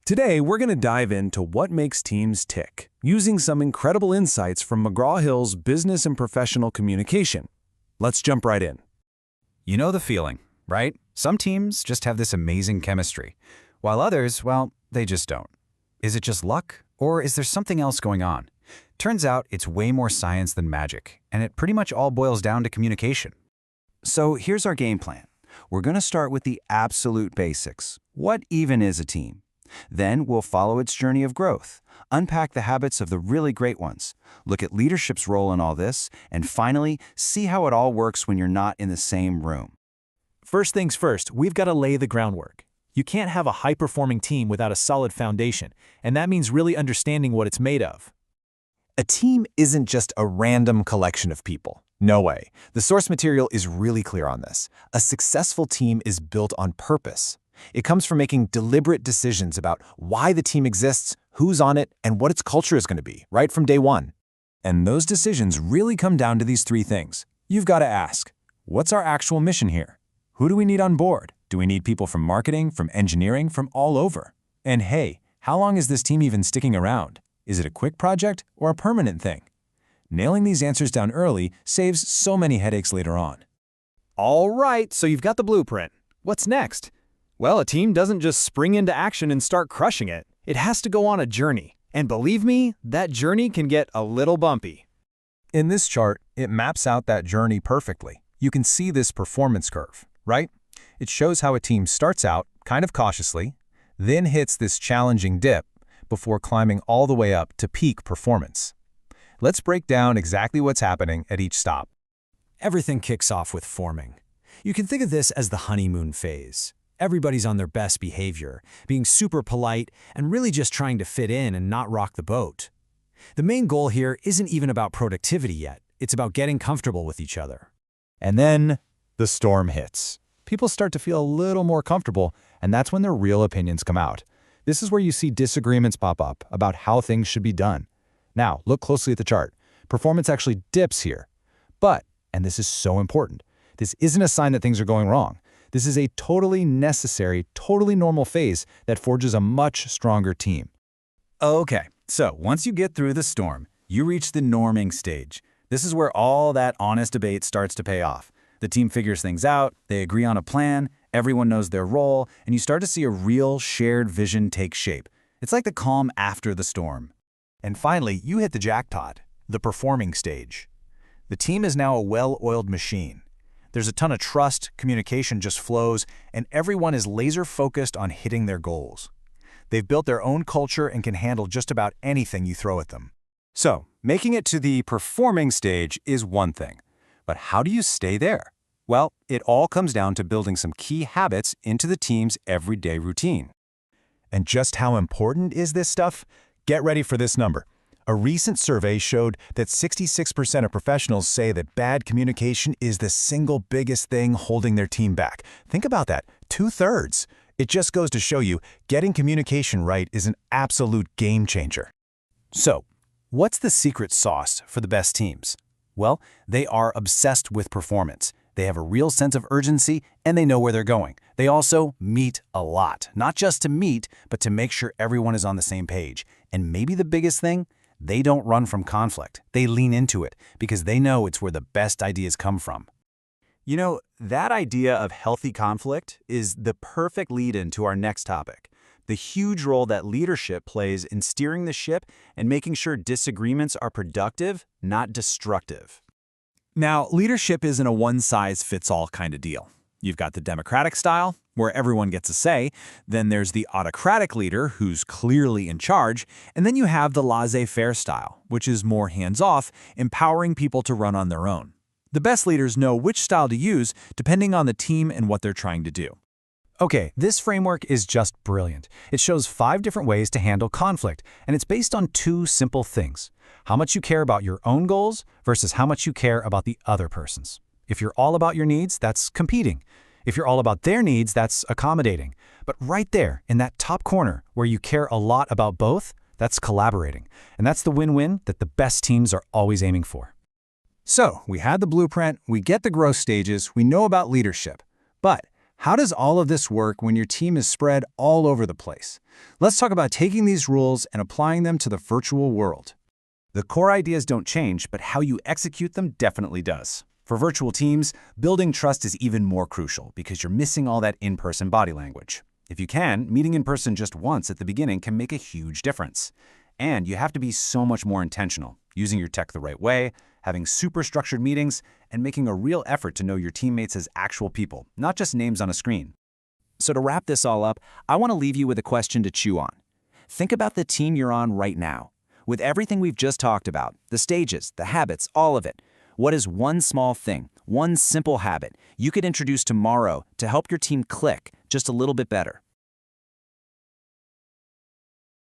Today, we're going to dive into what makes teams tick, using some incredible insights from McGraw-Hill's Business and Professional Communication. Let's jump right in. You know the feeling, right? Some teams just have this amazing chemistry, while others, well, they just don't. Is it just luck, or is there something else going on? Turns out it's way more science than magic, and it pretty much all boils down to communication. So here's our game plan. We're going to start with the absolute basics. What even is a team? Then we'll follow its journey of growth, unpack the habits of the really great ones, look at leadership's role in all this, and finally, see how it all works when you're not in the same room. First things first, we've got to lay the groundwork. You can't have a high-performing team without a solid foundation, and that means really understanding what it's made of. A team isn't just a random collection of people. No way. The source material is really clear on this. A successful team is built on purpose. It comes from making deliberate decisions about why the team exists, who's on it, and what its culture is going to be, right from day one. And those decisions really come down to these three things. You've got to ask, what's our actual mission here? Who do we need on board? Do we need people from marketing, from engineering, from all over? And hey, how long is this team even sticking around? Is it a quick project or a permanent thing? Nailing these answers down early saves so many headaches later on. All right, so you've got the blueprint. What's next? Well, a team doesn't just spring into action and start crushing it. It has to go on a journey. And believe me, that journey can get a little bumpy. In this chart, it maps out that journey perfectly. You can see this performance curve, right? It shows how a team starts out, kind of cautiously, then hits this challenging dip before climbing all the way up to peak performance. Let's break down exactly what's happening at each stop. Everything kicks off with forming. You can think of this as the honeymoon phase. Everybody's on their best behavior, being super polite and really just trying to fit in and not rock the boat. The main goal here isn't even about productivity yet. It's about getting comfortable with each other. And then the storm hits. People start to feel a little more comfortable, and that's when their real opinions come out. This is where you see disagreements pop up about how things should be done. Now, look closely at the chart. Performance actually dips here. But, and this is so important, this isn't a sign that things are going wrong. This is a totally necessary, totally normal phase that forges a much stronger team. Okay, so once you get through the storm, you reach the norming stage. This is where all that honest debate starts to pay off. The team figures things out, they agree on a plan, everyone knows their role, and you start to see a real shared vision take shape. It's like the calm after the storm. And finally, you hit the jackpot, the performing stage. The team is now a well-oiled machine. There's a ton of trust, communication just flows, and everyone is laser-focused on hitting their goals. They've built their own culture and can handle just about anything you throw at them. So, making it to the performing stage is one thing. But how do you stay there? Well, it all comes down to building some key habits into the team's everyday routine. And just how important is this stuff? Get ready for this number. A recent survey showed that 66% of professionals say that bad communication is the single biggest thing holding their team back. Think about that, 2/3. It just goes to show you, getting communication right is an absolute game changer. So, what's the secret sauce for the best teams? Well, they are obsessed with performance. They have a real sense of urgency, and they know where they're going. They also meet a lot, not just to meet, but to make sure everyone is on the same page. And maybe the biggest thing, they don't run from conflict. They lean into it because they know it's where the best ideas come from. You know, that idea of healthy conflict is the perfect lead-in to our next topic, the huge role that leadership plays in steering the ship and making sure disagreements are productive, not destructive. Now, leadership isn't a one-size-fits-all kind of deal. You've got the democratic style, where everyone gets a say, then there's the autocratic leader, who's clearly in charge, and then you have the laissez-faire style, which is more hands-off, empowering people to run on their own. The best leaders know which style to use depending on the team and what they're trying to do. Okay, this framework is just brilliant. It shows 5 different ways to handle conflict, and it's based on 2 simple things: how much you care about your own goals versus how much you care about the other person's. If you're all about your needs, that's competing. If you're all about their needs, that's accommodating. But right there, in that top corner, where you care a lot about both, that's collaborating. And that's the win-win that the best teams are always aiming for. So, we had the blueprint, we get the growth stages, we know about leadership. But how does all of this work when your team is spread all over the place? Let's talk about taking these rules and applying them to the virtual world. The core ideas don't change, but how you execute them definitely does. For virtual teams, building trust is even more crucial because you're missing all that in-person body language. If you can, meeting in person just once at the beginning can make a huge difference. And you have to be so much more intentional, using your tech the right way, having super structured meetings, and making a real effort to know your teammates as actual people, not just names on a screen. So to wrap this all up, I want to leave you with a question to chew on. Think about the team you're on right now. With everything we've just talked about, the stages, the habits, all of it, what is one small thing, one simple habit you could introduce tomorrow to help your team click just a little bit better?